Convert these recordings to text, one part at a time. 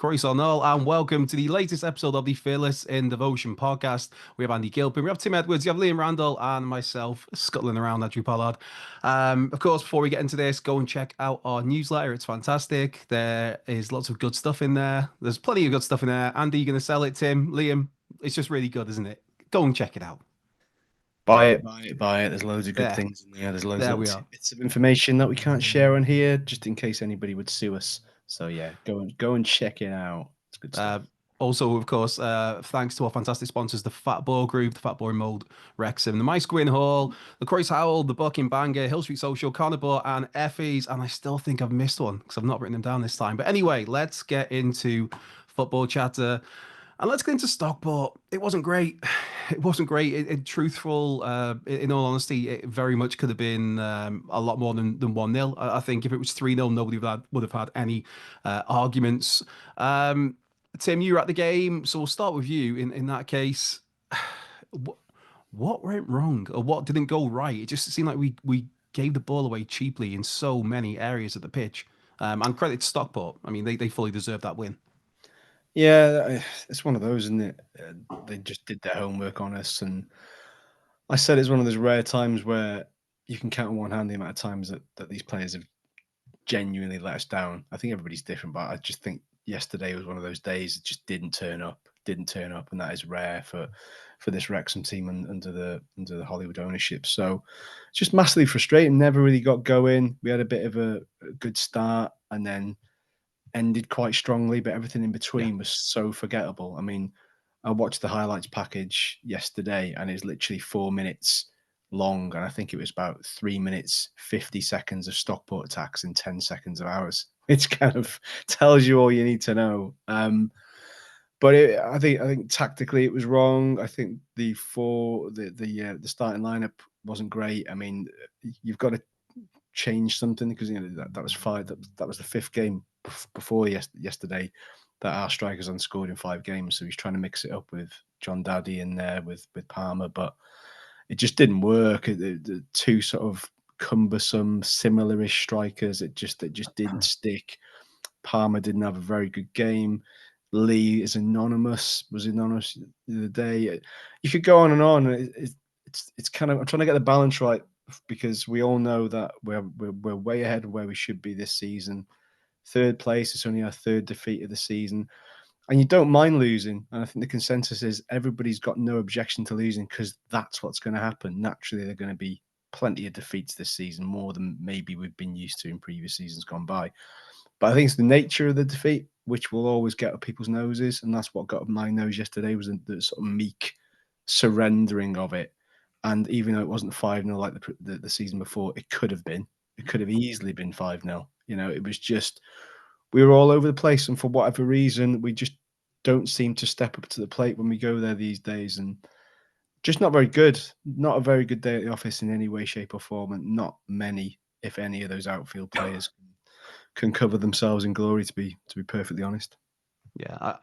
Croissant all, and welcome to the latest episode of the Fearless in Devotion podcast. We have Andy Gilpin, we have Tim Edwards, you have Liam Randall, and myself scuttling around Andrew Pollard. Of course, before we get into this, go and check out our newsletter. It's fantastic. There is lots of good stuff in there. There's plenty of good stuff in there. Andy, you're going to sell it, Tim, Liam. It's just really good, isn't it? Go and check it out. Buy it, buy it, buy it. There's loads of good things in there. There's loads There of we are. bits of information that we can't share on here, just in case anybody would sue us. So yeah, go and check it out. It's good stuff. Also, of course, thanks to our fantastic sponsors, the Fat Ball Group, the Fat Boy Mold, Wrexham, the Mice Gwyn Hall, the Croyce Howl, the Bucking Banger, Hill Street Social, Carnivore, and Effie's. And I still think I've missed one because I've not written them down this time. But anyway, let's get into football chatter. And let's get into Stockport. It wasn't great. It wasn't great. Truthful, in all honesty, it very much could have been a lot more than 1-0. I think if it was 3-0, nobody would have had any arguments. Tim, you were at the game, so we'll start with you in that case. What went wrong or what didn't go right? It just seemed like we gave the ball away cheaply in so many areas of the pitch. And credit to Stockport. I mean, they fully deserved that win. Yeah, it's one of those, isn't it? They just did their homework on us, and I said it's one of those rare times where you can count on one hand the amount of times that these players have genuinely let us down. I think everybody's different, but I just think yesterday was one of those days that just didn't turn up, and that is rare for this Wrexham team under the Hollywood ownership. So it's just massively frustrating. Never really got going. We had a bit of a good start and then ended quite strongly, but everything in between was so forgettable. I mean, I watched the highlights package yesterday, and it's literally 4 minutes long, and I think it was about 3 minutes 50 seconds of Stockport attacks and 10 seconds of ours, which kind of tells you all you need to know. But I think tactically it was wrong. I think the starting lineup wasn't great. I mean, you've got to change something because that was five. That was the fifth game before yesterday that our strikers unscored in 5 games. So he's trying to mix it up with John Daddy in there with Palmer, but it just didn't work. The two sort of cumbersome, similar-ish strikers. It just didn't stick. Palmer didn't have a very good game. Lee was anonymous the other day. You could go on and on. It's kind of, I'm trying to get the balance right because we all know that we're way ahead of where we should be this season. 3rd place. It's only our 3rd defeat of the season. And you don't mind losing. And I think the consensus is everybody's got no objection to losing because that's what's going to happen. Naturally, there are going to be plenty of defeats this season, more than maybe we've been used to in previous seasons gone by. But I think it's the nature of the defeat, which will always get up people's noses. And that's what got up my nose yesterday, was the sort of meek surrendering of it. And even though it wasn't 5-0 like the season before, it could have been. It could have easily been 5-0. It was just, we were all over the place. And for whatever reason, we just don't seem to step up to the plate when we go there these days. And just not very good. Not a very good day at the office in any way, shape or form. And not many, if any, of those outfield players can cover themselves in glory, to be perfectly honest. Yeah,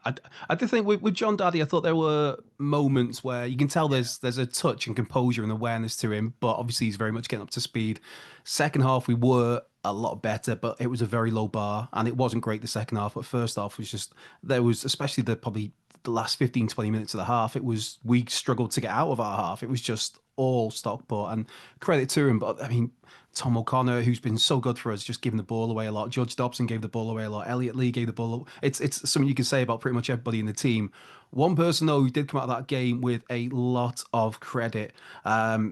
I did think with John Daddy, I thought there were moments where you can tell there's a touch and composure and awareness to him, but obviously he's very much getting up to speed. Second half, we were a lot better, but it was a very low bar, and it wasn't great the second half. But first half was just, there was, especially probably the last 15, 20 minutes of the half, we struggled to get out of our half. It was just all Stockport, and credit to him. But I mean, Tom O'Connor, who's been so good for us, just giving the ball away a lot. Judge Dobson gave the ball away a lot. Elliot Lee gave the ball away. It's something you can say about pretty much everybody in the team. One person, though, who did come out of that game with a lot of credit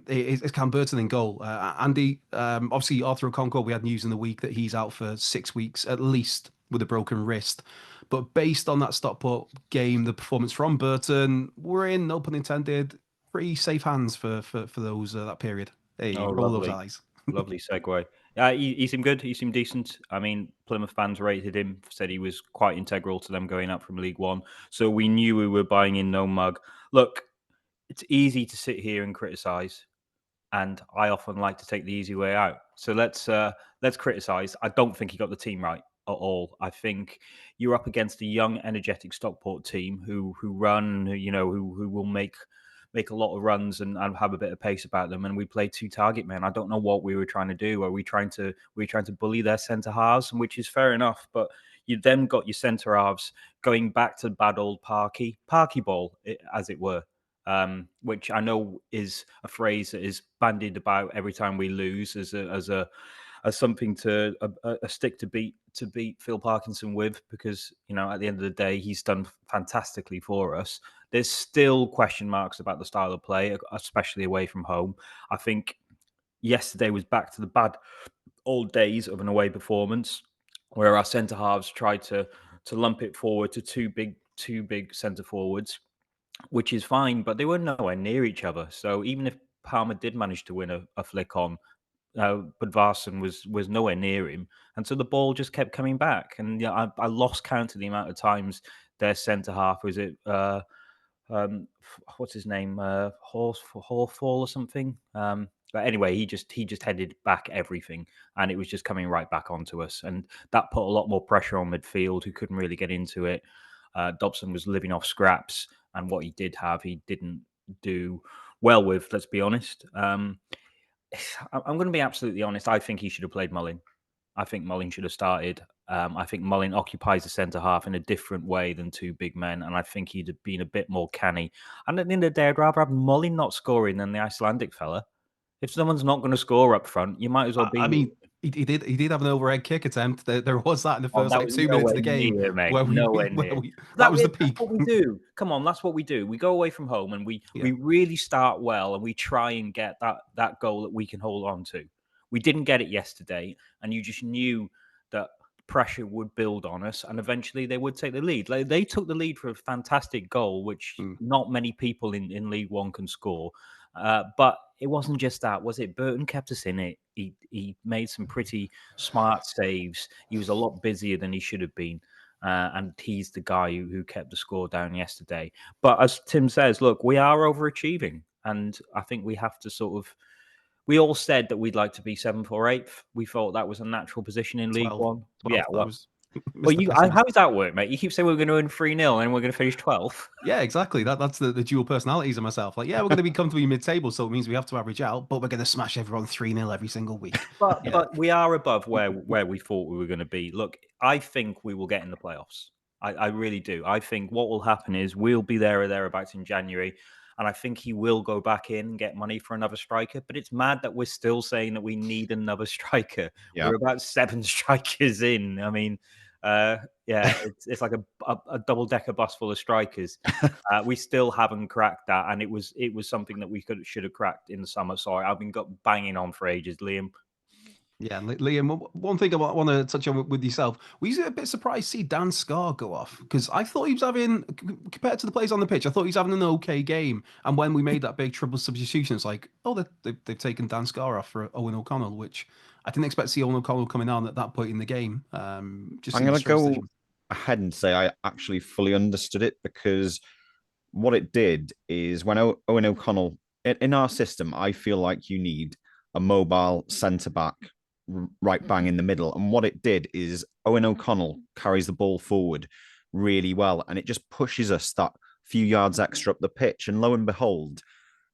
is Cam Burton in goal. Andy, obviously, Arthur Okonkwo, we had news in the week that he's out for 6 weeks at least with a broken wrist. But based on that Stockport game, the performance from Burton, we're in, no pun intended, pretty safe hands for those that period. Hey, roll those eyes. Lovely segue. He seemed good. He seemed decent. I mean, Plymouth fans rated him, said he was quite integral to them going up from League One. So we knew we were buying in no mug. Look, it's easy to sit here and criticise, and I often like to take the easy way out. So let's criticise. I don't think he got the team right at all. I think you're up against a young, energetic Stockport team who run, who will make a lot of runs and have a bit of pace about them. And we played 2 target men. I don't know what we were trying to do. Were we trying to bully their centre halves, which is fair enough. But You then got your centre halves going back to bad old Parky ball, as it were. Which I know is a phrase that is bandied about every time we lose as something to a stick to beat Phil Parkinson with, because at the end of the day he's done fantastically for us. There's still question marks about the style of play, especially away from home. I think yesterday was back to the bad old days of an away performance where our centre halves tried to lump it forward to two big centre forwards, which is fine, but they were nowhere near each other. So even if Palmer did manage to win a flick on, but Varson was nowhere near him, and so the ball just kept coming back. And I lost count of the amount of times their centre half was it. What's his name? Hawthorne or something. But anyway, he just headed back everything, and it was just coming right back onto us, and that put a lot more pressure on midfield, who couldn't really get into it. Dobson was living off scraps, and what he did have, he didn't do well with. Let's be honest. I'm going to be absolutely honest. I think he should have played Mullin. I think Mullin should have started. I think Mullin occupies the centre half in a different way than two big men, and I think he'd have been a bit more canny. And at the end of the day, I'd rather have Mullin not scoring than the Icelandic fella. If someone's not going to score up front, you might as well be. I mean, he did have an overhead kick attempt. There was that in the first that like was 2 minutes of the nowhere game near, mate. where Nowhere near. that was the That's peak. what we do. Come on, that's what we do. We go away from home and we really start well, and we try and get that goal that we can hold on to. We didn't get it yesterday, and you just knew that pressure would build on us, and eventually they would take the lead. Like, they took the lead for a fantastic goal, which not many people in League One can score. But it wasn't just that, was it? Burton kept us in it. He made some pretty smart saves. He was a lot busier than he should have been. And he's the guy who kept the score down yesterday. But as Tim says, look, we are overachieving. And I think we have to we all said that we'd like to be 7th or 8th. We thought that was a natural position in League One. 12, Yeah, well, well, how does that work, mate? You keep saying we're going to win 3-0 and we're going to finish 12th. Yeah, exactly. That's the dual personalities of myself. Like, yeah, we're going to be comfortably mid-table, so it means we have to average out, but we're going to smash everyone 3-0 every single week. But we are above where we thought we were going to be. Look, I think we will get in the playoffs. I really do. I think what will happen is we'll be there or thereabouts in January, and I think he will go back in and get money for another striker. But it's mad that we're still saying that we need another striker. Yeah. We're about 7 strikers in. I mean, it's like a double-decker bus full of strikers. We still haven't cracked that, and it was something that we should have cracked in the summer. Sorry, I've been banging on for ages, Liam. Yeah, Liam, one thing I want to touch on with yourself, were you a bit surprised to see Dan Scarr go off? Because I thought he was having, compared to the players on the pitch, I thought he was having an okay game. And when we made that big triple substitution, it's like, oh, they've taken Dan Scarr off for Owen O'Connell, which I didn't expect to see Owen O'Connell coming on at that point in the game. I'm going to go ahead and say I actually fully understood it, because what it did is when Owen O'Connell, in our system, I feel like you need a mobile centre-back right bang in the middle. And what it did is Owen O'Connell carries the ball forward really well, and it just pushes us that few yards extra up the pitch. And lo and behold,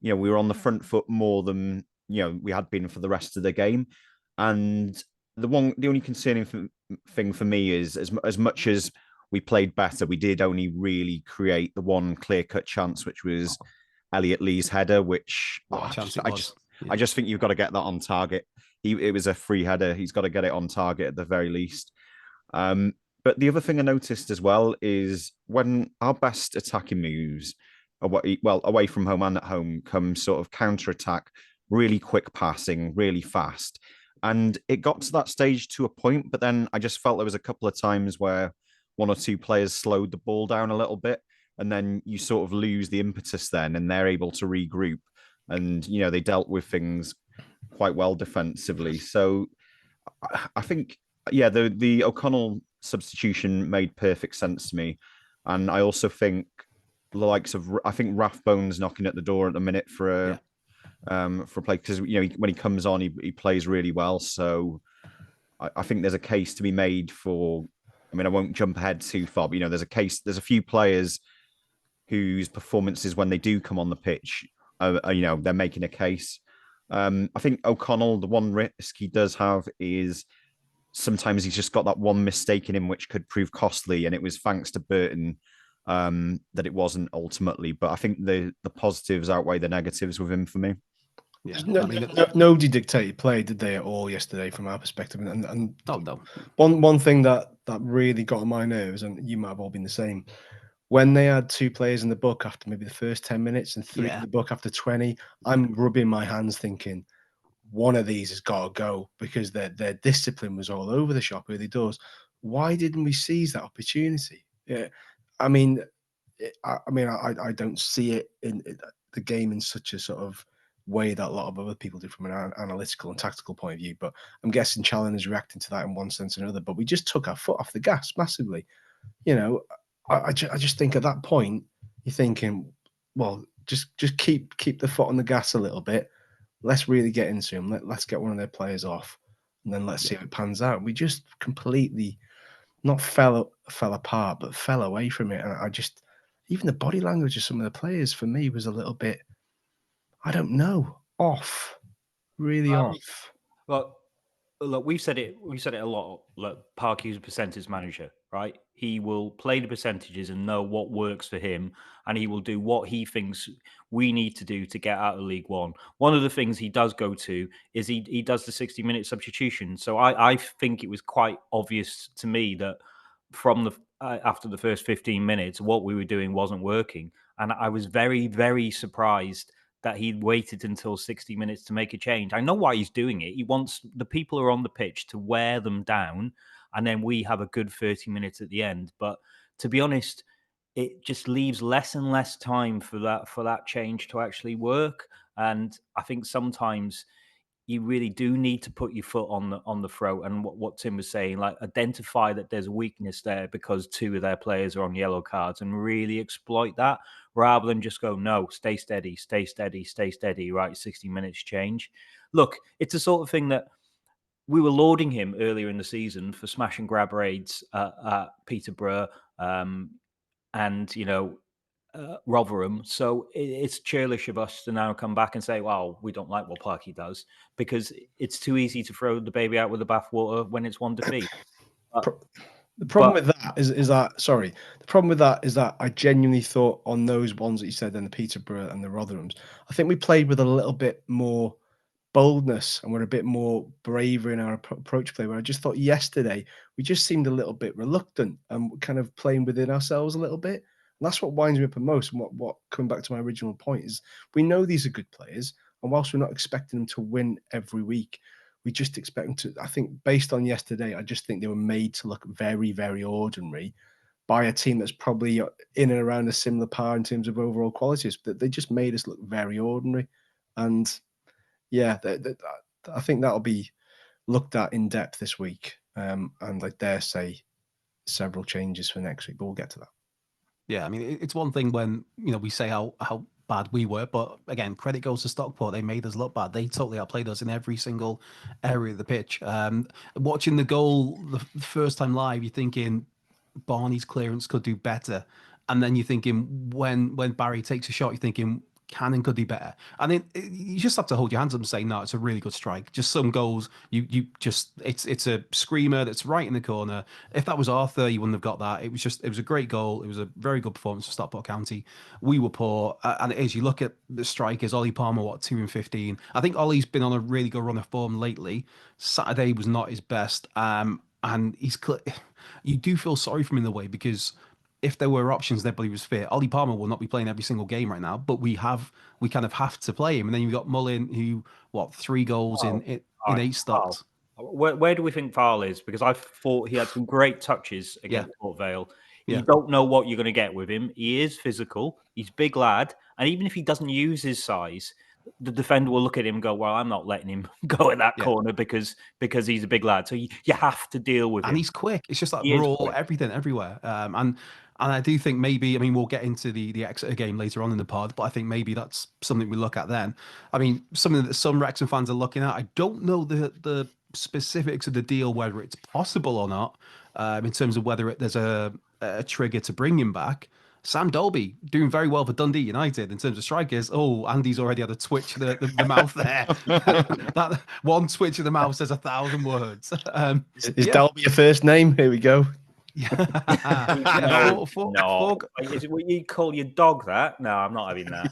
we were on the front foot more than we had been for the rest of the game. And the only concerning thing for me is as much as we played better, we did only really create the one clear-cut chance, which was Elliot Lee's header, which I just think you've got to get that on target. It was a free header. He's got to get it on target at the very least. But the other thing I noticed as well is when our best attacking moves, away from home and at home, come sort of counter-attack, really quick passing, really fast. And it got to that stage to a point, but then I just felt there was a couple of times where one or two players slowed the ball down a little bit, and then you sort of lose the impetus then, and they're able to regroup. And, they dealt with things quite well defensively. So I think, the O'Connell substitution made perfect sense to me. And I also think the likes of, I think Rathbone's knocking at the door at the minute for a play, because, when he comes on, he plays really well. So I think there's a case to be made for, I won't jump ahead too far, but, there's a few players whose performances when they do come on the pitch, they're making a case. I think O'Connell, the one risk he does have is sometimes he's just got that one mistake in him which could prove costly, and it was thanks to Burton that it wasn't ultimately. But I think the positives outweigh the negatives with him for me. Yeah, Nobody dictated play, did they, at all yesterday from our perspective? And no. One thing that really got on my nerves, and you might have all been the same, when they had 2 players in the book after maybe the first 10 minutes and 3 in the book after 20, I'm rubbing my hands thinking, one of these has got to go, because their discipline was all over the shop early doors. Why didn't we seize that opportunity? Yeah, I mean, I don't see it in the game in such a sort of way that a lot of other people do from an analytical and tactical point of view. But I'm guessing Challen is reacting to that in one sense or another. But we just took our foot off the gas massively. You know, I just think at that point you're thinking, well, just keep the foot on the gas a little bit. Let's really get into them. Let's get one of their players off, and then let's see if it pans out. We just completely not fell apart, but fell away from it. And I just, even the body language of some of the players for me was a little bit, I don't know, off, really off. Well, look, we've said it a lot. Look, Parky's a percentage manager, right? He will play the percentages and know what works for him, and he will do what he thinks we need to do to get out of League One. One of the things he does go to is he does the 60-minute substitution. So I think it was quite obvious to me that from the after the first 15 minutes, what we were doing wasn't working, and I was very, very surprised that he waited until 60 minutes to make a change. I know why he's doing it. He wants the people who are on the pitch to wear them down, and then we have a good 30 minutes at the end. But to be honest, it just leaves less and less time for that change to actually work. And I think sometimes you really do need to put your foot on the throat. And what Tim was saying, like, identify that there's a weakness there because 2 of their players are on yellow cards, and really exploit that, rather than just go, no, stay steady, right? 60 minutes change. Look, it's the sort of thing that we were lauding him earlier in the season for smash and grab raids at Peterborough, and, you know, Rotherham. So it's churlish of us to now come back and say, well, we don't like what Parky does, because it's too easy to throw the baby out with the bathwater when it's one defeat. The problem with that is that, sorry, the problem with that is that I genuinely thought on those ones that you said, then the Peterborough and the Rotherhams, I think we played with a little bit more boldness and we're a bit more braver in our approach play, where I just thought yesterday we just seemed a little bit reluctant and kind of playing within ourselves a little bit. And that's what winds me up the most. And what coming back to my original point is, we know these are good players, and whilst we're not expecting them to win every week, we just expect them to. I think based on yesterday, I just think they were made to look very, very ordinary by a team that's probably in and around a similar par in terms of overall qualities. But they just made us look very ordinary. And yeah, I think that'll be looked at in depth this week. And I dare say several changes for next week, but we'll get to that. Yeah, I mean, it's one thing when, you know, we say how bad we were, but again, credit goes to Stockport. They made us look bad. They totally outplayed us in every single area of the pitch. Watching the goal the first time live, you're thinking Barney's clearance could do better, and then you're thinking when Barry takes a shot, you're thinking Cannon could do better. And then you just have to hold your hands up and say, no, it's a really good strike. Just some goals, you just it's a screamer that's right in the corner. If that was Arthur, you wouldn't have got that. It was a great goal. It was a very good performance for Stockport County. We were poor, and it is. You look at the strikers, Ollie Palmer, 2 and 15. I think Ollie's been on a really good run of form lately. Saturday was not his best, and you do feel sorry for him in a way, because if there were options and everybody was fit, Ollie Palmer will not be playing every single game right now, but we kind of have to play him. And then you've got Mullin, who 3 goals in 8 starts. Where do we think Val is? Because I thought he had some great touches against Port Vale. You don't know what you're going to get with him. He is physical. He's a big lad. And even if he doesn't use his size, the defender will look at him and go, well, I'm not letting him go in that corner because he's a big lad. So you have to deal with him. And he's quick. It's just like raw, everything, everywhere. And I do think maybe, I mean, we'll get into the Exeter game later on in the pod, but I think maybe that's something we look at then. I mean, something that some Wrexham fans are looking at. I don't know the specifics of the deal, whether it's possible or not, in terms of whether there's a trigger to bring him back. Sam Dalby doing very well for Dundee United in terms of strikers. Oh, Andy's already had a twitch of the mouth there. That one twitch of the mouth says 1,000 words. Is Dalby your first name? Here we go. No. Is it what you call your dog that? No, I'm not having that.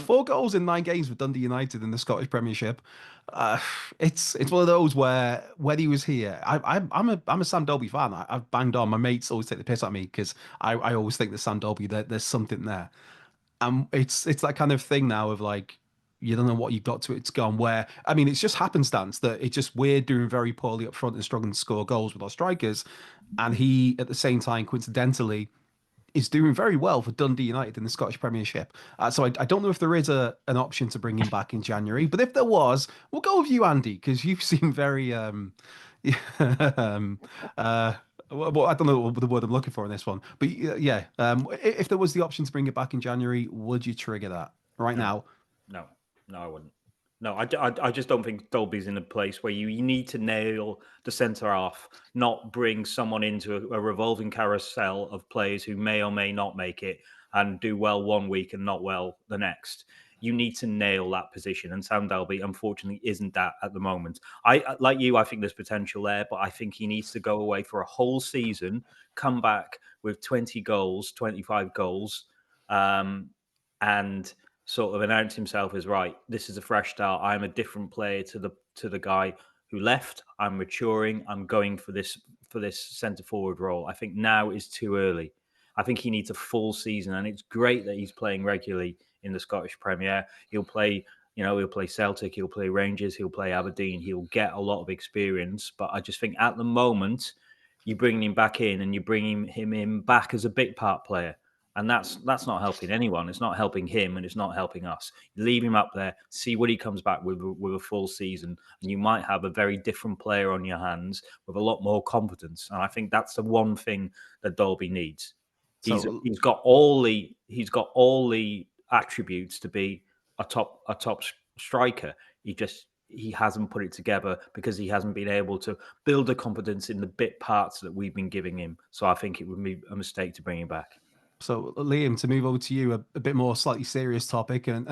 4 goals in 9 games with Dundee United in the Scottish Premiership. It's one of those where when he was here, I'm a Sam Dalby fan. I've banged on. My mates always take the piss at me because I always think that Sam Dalby there's something there. It's that kind of thing now of like, you don't know what you've got to it's gone where, I mean, it's just happenstance that it's just we're doing very poorly up front and struggling to score goals with our strikers. And he, at the same time, coincidentally, is doing very well for Dundee United in the Scottish Premiership. So I don't know if there is an option to bring him back in January, but if there was, we'll go with you, Andy, because you seem very, well, I don't know the word I'm looking for in this one, but yeah, if there was the option to bring it back in January, would you trigger that right now? No, I wouldn't. No, I just don't think Dalby's in a place where you need to nail the centre half, not bring someone into a revolving carousel of players who may or may not make it and do well one week and not well the next. You need to nail that position, and Sam Dalby, unfortunately, isn't that at the moment. Like you, I think there's potential there, but I think he needs to go away for a whole season, come back with 20 goals, 25 goals, and sort of announce himself as, right, this is a fresh start. I'm a different player to the guy who left. I'm maturing. I'm going for this centre forward role. I think now is too early. I think he needs a full season, and it's great that he's playing regularly in the Scottish Premier. He'll play Celtic, he'll play Rangers, he'll play Aberdeen. He'll get a lot of experience, but I just think at the moment you bring him back in and you bring him in back as a bit part player. And that's not helping anyone. It's not helping him, and it's not helping us. Leave him up there, see what he comes back with a full season, and you might have a very different player on your hands with a lot more confidence. And I think that's the one thing that Dalby needs. He's got all the attributes to be a top striker. He hasn't put it together because he hasn't been able to build a confidence in the bit parts that we've been giving him. So I think it would be a mistake to bring him back. So, Liam, to move over to you, a bit more slightly serious topic, and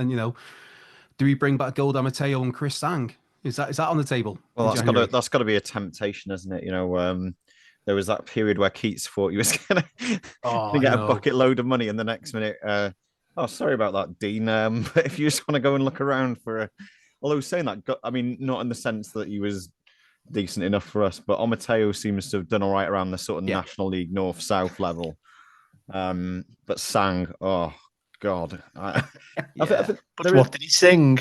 do we bring back Golda Mateo and Chris Sang? Is that on the table? Well, that's got to be a temptation, isn't it? There was that period where Keats thought he was going to get a bucket load of money, and the next minute, sorry about that, Dean. But if you just want to go and look around although saying that, I mean, not in the sense that he was decent enough for us, but Mateo seems to have done all right around the sort of National League North-South level. But Sang, oh God! What did he sing?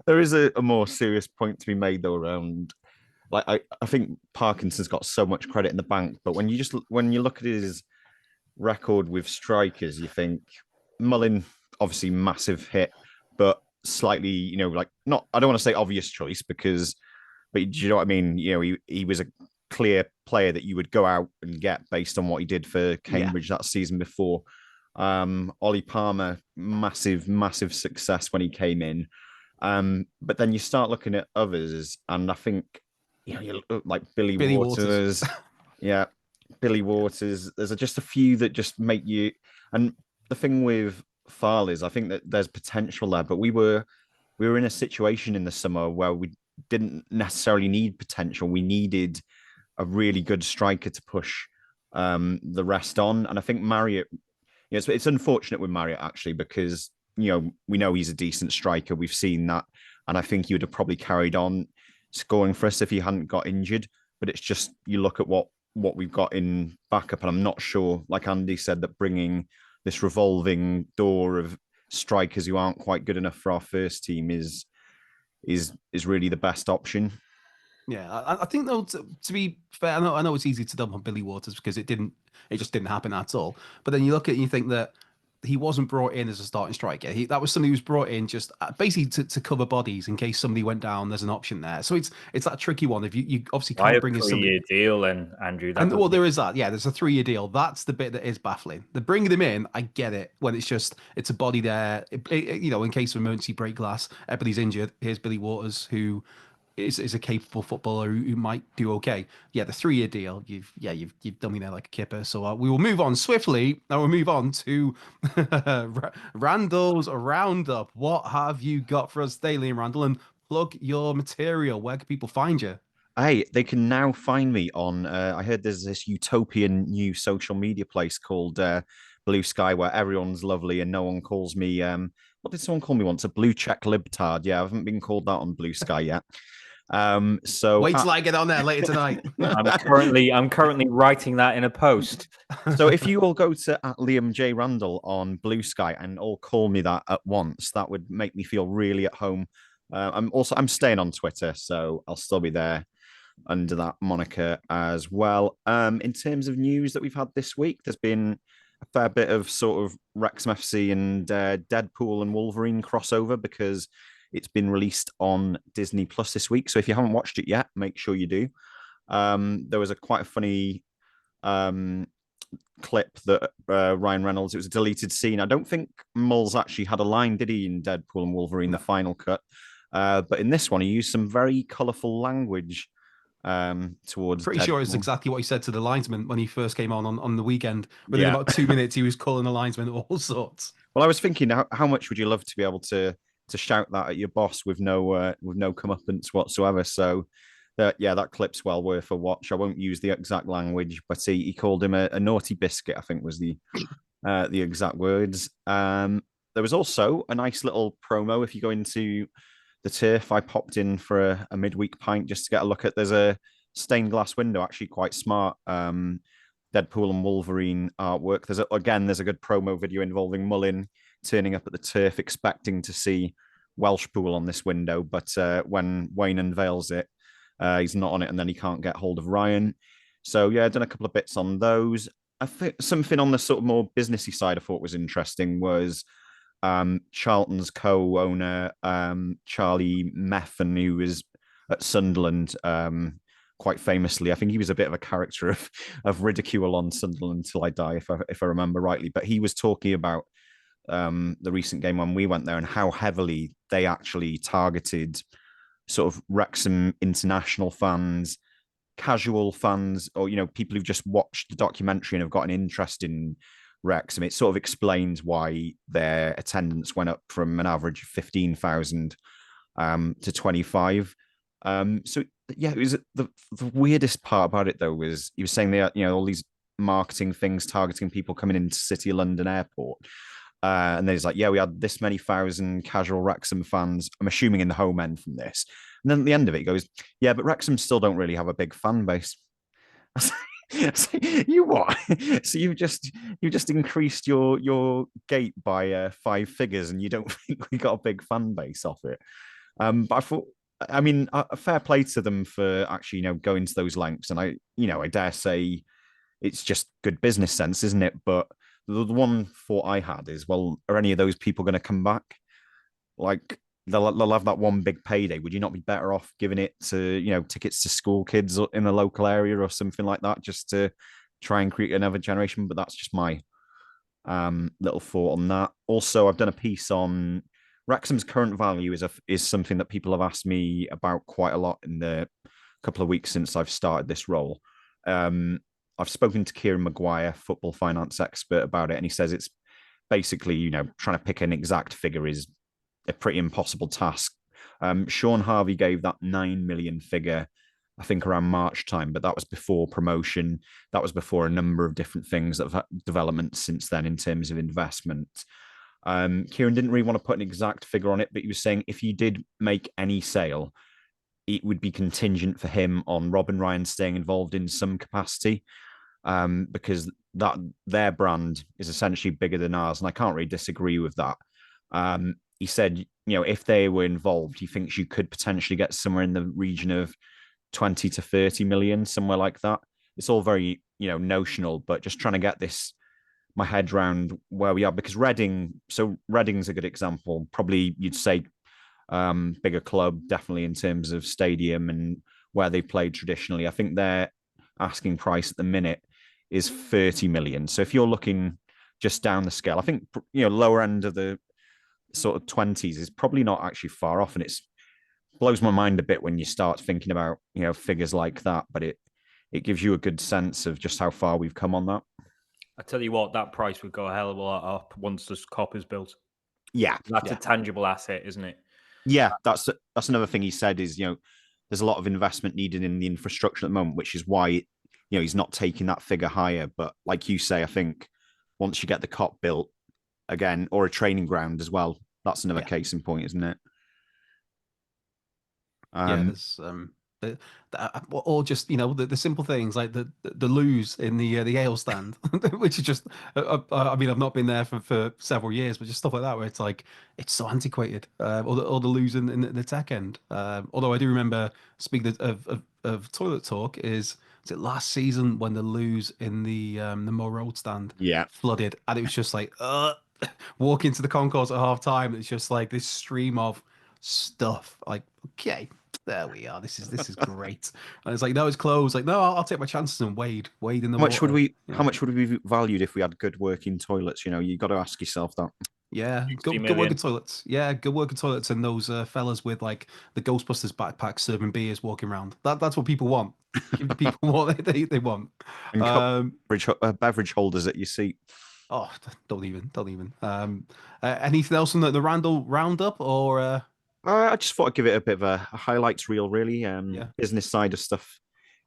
There is a more serious point to be made though around. Like I think Parkinson's got so much credit in the bank, but when you look at his record with strikers, you think Mullin obviously massive hit, but slightly not. I don't want to say obvious choice but do you know what I mean? He was a clear player that you would go out and get based on what he did for Cambridge that season before. Ollie Palmer, massive success when he came in. But then you start looking at others, and I think you look like Billy Waters. Yeah, Billy Waters. There's just a few that just make you. And the thing with Farley is, I think that there's potential there, but we were in a situation in the summer where we didn't necessarily need potential. We needed a really good striker to push the rest on. And I think Marriott, it's unfortunate with Marriott actually, because, we know he's a decent striker. We've seen that. And I think he would have probably carried on scoring for us if he hadn't got injured. But it's just, you look at what we've got in backup, and I'm not sure, like Andy said, that bringing this revolving door of strikers who aren't quite good enough for our first team is really the best option. Yeah, I think though, to be fair, I know it's easy to dump on Billy Waters because it just didn't happen at all. But then you look at it and you think that he wasn't brought in as a starting striker. That was somebody who was brought in just basically to cover bodies in case somebody went down. There's an option there, so it's that tricky one. If you obviously can't bring in somebody, 3-year deal, and Andrew, there is that. Yeah, there's a 3-year deal. That's the bit that is baffling. The bringing them in, I get it. When it's a body there, in case of emergency break glass, everybody's injured. Here's Billy Waters, who is a capable footballer who might do okay. Yeah, the 3-year deal. You've done me there like a kipper. So we will move on swiftly. Now we'll move on to Randall's roundup. What have you got for us daily, Randall? And plug your material. Where can people find you? Hey, they can now find me on. I heard there's this utopian new social media place called Blue Sky, where everyone's lovely and no one calls me. What did someone call me once? A blue check libtard. Yeah, I haven't been called that on Blue Sky yet. So wait till I get on there later tonight. I'm currently writing that in a post. So if you all go to Liam J Randall on Blue Sky and all call me that at once, that would make me feel really at home. I'm staying on Twitter, so I'll still be there under that moniker as well. In terms of news that we've had this week, there's been a fair bit of sort of Wrexham FC and Deadpool and Wolverine crossover because it's been released on Disney Plus this week. So if you haven't watched it yet, make sure you do. There was quite a funny clip that Ryan Reynolds, it was a deleted scene. I don't think Mulls actually had a line, did he, in Deadpool and Wolverine, the final cut? But in this one, he used some very colourful language towards pretty Deadpool. sure it's exactly what he said to the linesman when he first came on the weekend. Within about 2 minutes, he was calling the linesman all sorts. Well, I was thinking, how much would you love to be able to shout that at your boss with no comeuppance whatsoever? So that clip's well worth a watch. I won't use the exact language, but he called him a naughty biscuit, I think was the exact words. There was also a nice little promo. If you go into the turf, I popped in for a midweek pint just to get a look at. There's a stained glass window, actually quite smart. Deadpool and Wolverine artwork. There's a good promo video involving Mullin turning up at the turf, expecting to see Welsh Pool on this window, but when Wayne unveils it, he's not on it, and then he can't get hold of Ryan. So yeah, I've done a couple of bits on those. I think something on the sort of more businessy side I thought was interesting was Charlton's co-owner, Charlie Methven, who was at Sunderland quite famously. I think he was a bit of a character of ridicule on Sunderland Till I Die, if I remember rightly. But he was talking about the recent game when we went there and how heavily they actually targeted sort of Wrexham international fans, casual fans, or people who've just watched the documentary and have got an interest in Wrexham. It sort of explains why their attendance went up from an average of 15,000 to 25. So yeah, it was the weirdest part about it though was he was saying they all these marketing things targeting people coming into City of London Airport. And then he's like, yeah, we had this many thousand casual Wrexham fans, I'm assuming in the home end from this. And then at the end of it, he goes, yeah, but Wrexham still don't really have a big fan base. You what? So you've just increased your gate by 5 figures, and you don't think we got a big fan base off it? But I thought, I mean, a fair play to them for actually going to those lengths, and I dare say it's just good business sense, isn't it? But the one thought I had is, well, are any of those people going to come back? Like they'll have that one big payday. Would you not be better off giving it to tickets to school kids in the local area or something like that, just to try and create another generation? But that's just my little thought on that. Also, I've done a piece on Wrexham's current value is something that people have asked me about quite a lot in the couple of weeks since I've started this role. I've spoken to Kieran Maguire, football finance expert, about it, and he says it's basically, trying to pick an exact figure is a pretty impossible task. Sean Harvey gave that 9 million figure, I think, around March time, but that was before promotion. That was before a number of different things that have had developments since then in terms of investment. Kieran didn't really want to put an exact figure on it, but he was saying if you did make any sale, it would be contingent for him on Rob and Ryan staying involved in some capacity. Because that their brand is essentially bigger than ours, and I can't really disagree with that. He said, if they were involved, he thinks you could potentially get somewhere in the region of 20 to 30 million, somewhere like that. It's all very, notional, but just trying to get my head around where we are, because Reading's a good example. Probably you'd say bigger club, definitely in terms of stadium and where they played traditionally. I think their asking price at the minute is 30 million. So if you're looking just down the scale, I think lower end of the sort of 20s is probably not actually far off, and it's blows my mind a bit when you start thinking about, figures like that, but it gives you a good sense of just how far we've come on that. I tell you what, that price would go a hell of a lot up once this COP is built. Yeah. That's a tangible asset, isn't it? Yeah, that's another thing he said is, there's a lot of investment needed in the infrastructure at the moment, which is why, he's not taking that figure higher. But like you say, I think once you get the COP built again, or a training ground as well, that's another case in point, isn't it? There's or just the simple things like the loos in the ale stand, which is just I mean, I've not been there for several years, but just stuff like that where it's like it's so antiquated, or the loos in the tech end. Although I do remember, speaking of toilet talk, is it last season when the loos in the Mow Road stand flooded, and it was just like walk into the concourse at half time, it's just like this stream of stuff. Like, okay, there we are. This is great. And it's like, no, it's closed. Like, no, I'll take my chances and wade in the How much water. How much would we be valued if we had good working toilets? You got to ask yourself that. Yeah, good working toilets. Yeah, good working toilets, and those fellas with like the Ghostbusters backpack serving beers walking around. That's what people want. Give the people what they want. And beverage holders at your seat. Oh, don't even. Anything else on the Randall roundup or? I just thought I'd give it a bit of a highlights reel, really. Business side of stuff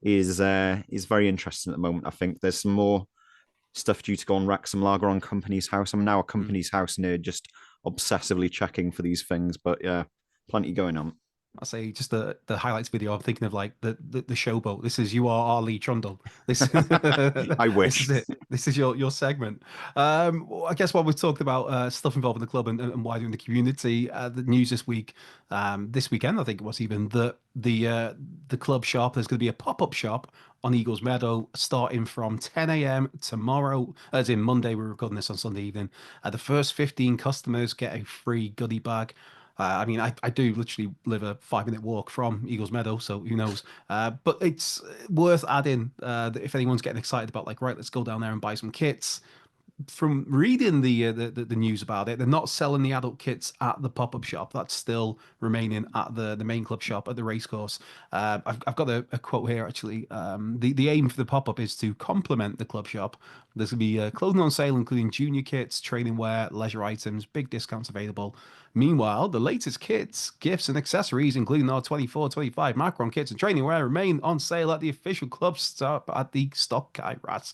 is very interesting at the moment. I think there's some more stuff due to go on Wrexham Lager on Company's House. I'm now a Company's House nerd, just obsessively checking for these things. But yeah, plenty going on. I say just the highlights video. I'm thinking of like the showboat. This is you are our Lee Trundle. This I wish. This is it. This is your segment. I guess while we've talked about stuff involving the club and wider in the community, the news this week, this weekend, I think it was even the club shop. There's going to be a pop-up shop on Eagles Meadow starting from 10 a.m. tomorrow, as in Monday. We're recording this on Sunday evening. The first 15 customers get a free goodie bag. I mean, I do literally live a 5-minute walk from Eagles Meadow, so who knows? But it's worth adding that if anyone's getting excited about, like, right, let's go down there and buy some kits. From reading the news about it, they're not selling the adult kits at the pop-up shop. That's still remaining at the main club shop at the racecourse. I've got a quote here actually. The aim for the pop-up is to complement the club shop. There's going to be clothing on sale, including junior kits, training wear, leisure items, big discounts available. Meanwhile, the latest kits, gifts, and accessories, including our 24-25 Macron kits and training wear, remain on sale at the official club stop at the Stockport County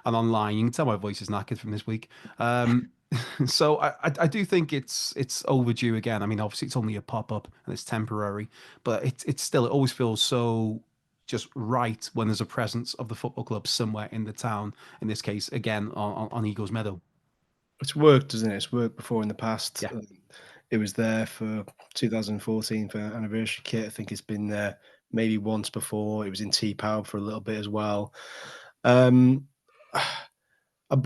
and online. You can tell my voice is knackered from this week. So I do think it's overdue again. I mean, obviously it's only a pop-up and it's temporary, but it's still, it always feels so just right when there's a presence of the football club somewhere in the town. In this case, again on Eagles Meadow. It's worked, doesn't it? It's worked before in the past. Yeah. It was there for 2014 for anniversary kit. I think it's been there maybe once before. It was in T-Power for a little bit as well. But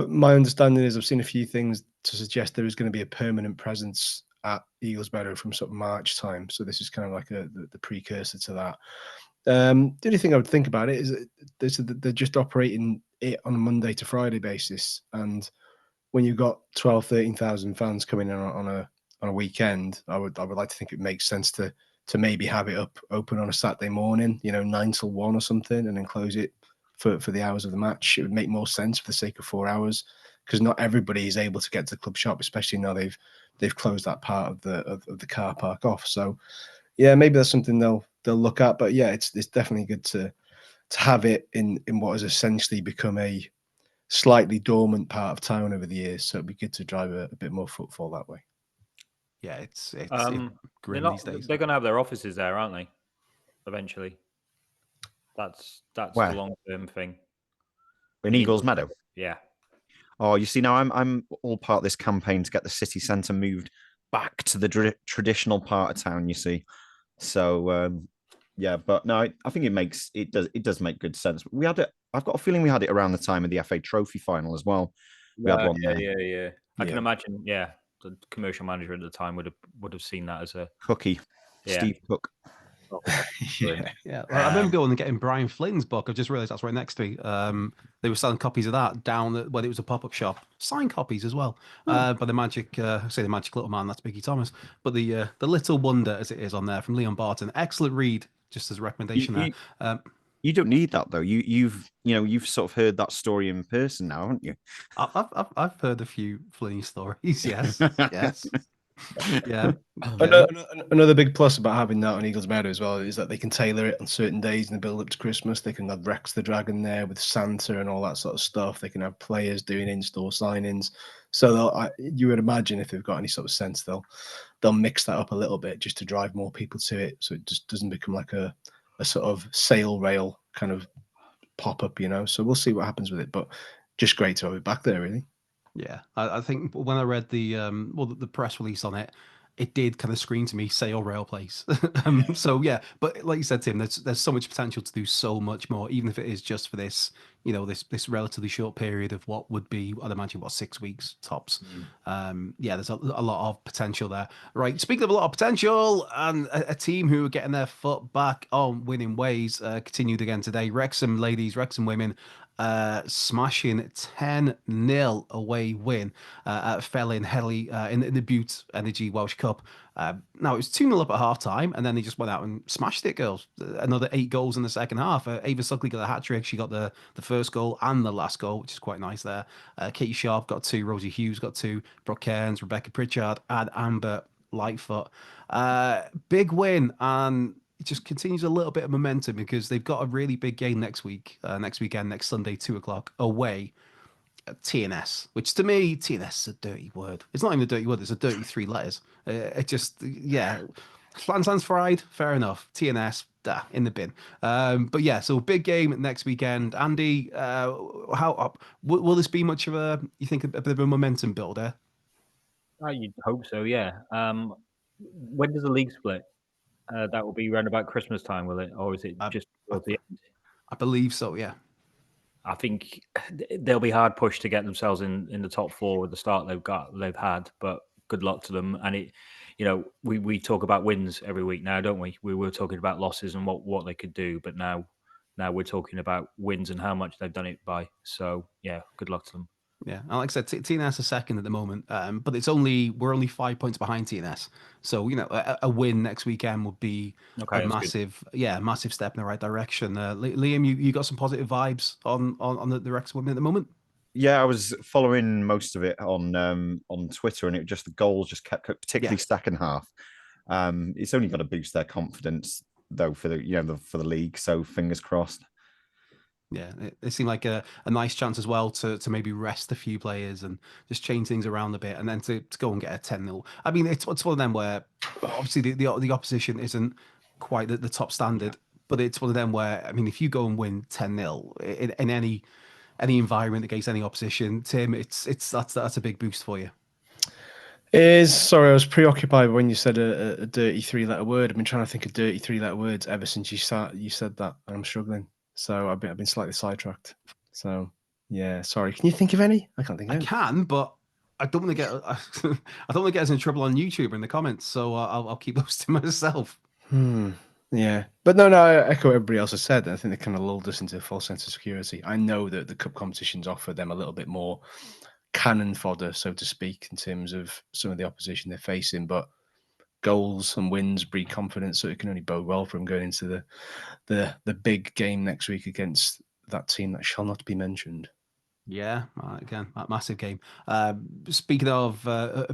my understanding is I've seen a few things to suggest there is going to be a permanent presence at Eagles Meadow from sort of March time. So this is kind of like the precursor to that. The only thing I would think about it is they're just operating it on a Monday to Friday basis. And when you've got 13,000 fans coming in on a weekend, I would like to think it makes sense to maybe have it open on a Saturday morning, 9 till 1 or something, and then close it for the hours of the match. It would make more sense for the sake of 4 hours, because not everybody is able to get to the club shop, especially now they've closed that part of the car park off. So yeah, maybe that's something they'll look at. But yeah, it's definitely good to have it in what has essentially become a slightly dormant part of town over the years. So it'd be good to drive a bit more footfall that way. Yeah, it's grim these days. They're going to have their offices there, aren't they? Eventually, that's Where? the long-term thing. In Eagles Meadow. Yeah. Oh, you see, now I'm all part of this campaign to get the city centre moved back to the traditional part of town. You see, so yeah, but no, I think it does make good sense. We had it. I've got a feeling we had it around the time of the FA Trophy final as well. We had one there. Yeah. I can imagine. Yeah, the commercial manager at the time would have seen that as a Cookie, yeah. Steve Cook. Yeah, I remember going and getting Brian Flynn's book. I just realised that's right next to me. They were selling copies of that down at, when it was a pop-up shop, signed copies as well. By the magic, say the magic little man, that's Biggie Thomas. But the Little Wonder, as it is on there, from Leon Barton, excellent read. Just as a recommendation there. You don't need that though. You've sort of heard that story in person now, haven't you? I've heard a few Flynn stories. Yes, yes. Yeah. Another big plus about having that on Eagles Meadow as well is that they can tailor it on certain days in the build up to Christmas. They can have Rex the Dragon there with Santa and all that sort of stuff. They can have players doing in-store signings. So you would imagine if they've got any sort of sense, they'll mix that up a little bit just to drive more people to it, so it just doesn't become like a sort of sail rail kind of pop up, So we'll see what happens with it. But just great to have it back there, really. Yeah, I think when I read the press release on it, it did kind of scream to me sail rail place. So yeah, but like you said, Tim, there's so much potential to do so much more, even if it is just for this, this relatively short period of what would be, I'd imagine, 6 weeks tops. Yeah, there's a lot of potential there. Right, speaking of a lot of potential, and a team who are getting their foot back on winning ways, continued again today. Wrexham ladies, Wrexham women, smashing 10-0 away win at Felin Helly in the Butte Energy Welsh Cup. Now it was 2-0 up at half time, and then they just went out and smashed it, girls. Another 8 goals in the second half. Ava Suckley got a hat trick. She got the first goal and the last goal, which is quite nice there. Katie Sharp got 2, Rosie Hughes got 2, Brooke Cairns, Rebecca Pritchard, and Amber Lightfoot. Big win, and it just continues a little bit of momentum because they've got a really big game next weekend, next Sunday, 2:00 away at TNS, which to me, TNS is a dirty word. It's not even a dirty word, it's a dirty 3 letters. It just, yeah. Flansands fried, fair enough. TNS, in the bin. But yeah, so big game next weekend. Andy, how will this be much of you think, a bit of a momentum builder? You'd hope so, yeah. When does the league split? That will be around about Christmas time, will it? Or is it just towards the end? I believe so, yeah. I think they'll be hard pushed to get themselves in the top 4 with the start they've had, but good luck to them. And we talk about wins every week now, don't we? We were talking about losses and what they could do, but now we're talking about wins and how much they've done it by. So yeah, good luck to them. Yeah, and like I said, TNS are second at the moment, but we're only 5 points behind TNS. So a win next weekend would be a massive, massive step in the right direction. Liam, you got some positive vibes on the Wrexham women at the moment. Yeah, I was following most of it on Twitter, and the goals just kept, particularly second half. It's only got to boost their confidence though for the league. So fingers crossed. Yeah, it seemed like a nice chance as well to maybe rest a few players and just change things around a bit, and then to go and get a 10-0. I mean, it's one of them where obviously the opposition isn't quite the top standard, but it's one of them where, I mean, if you go and win 10-0 in any environment against any opposition, Tim, that's a big boost for you. Sorry, I was preoccupied when you said a dirty 3-letter word. I've been trying to think of dirty 3-letter words ever since you said that, and I'm struggling. So I've been slightly sidetracked. So yeah, sorry. Can you think of any? I can't think of any. I can, but I don't want to get I don't want to get us in trouble on YouTube or in the comments. So I'll keep those to myself. Yeah, but no, I echo what everybody else has said. I think they kind of lulled us into a false sense of security. I know that the cup competitions offer them a little bit more cannon fodder, so to speak, in terms of some of the opposition they're facing, but goals and wins breed confidence, so it can only bode well for them going into the big game next week against that team that shall not be mentioned. Yeah, again, that massive game. Speaking of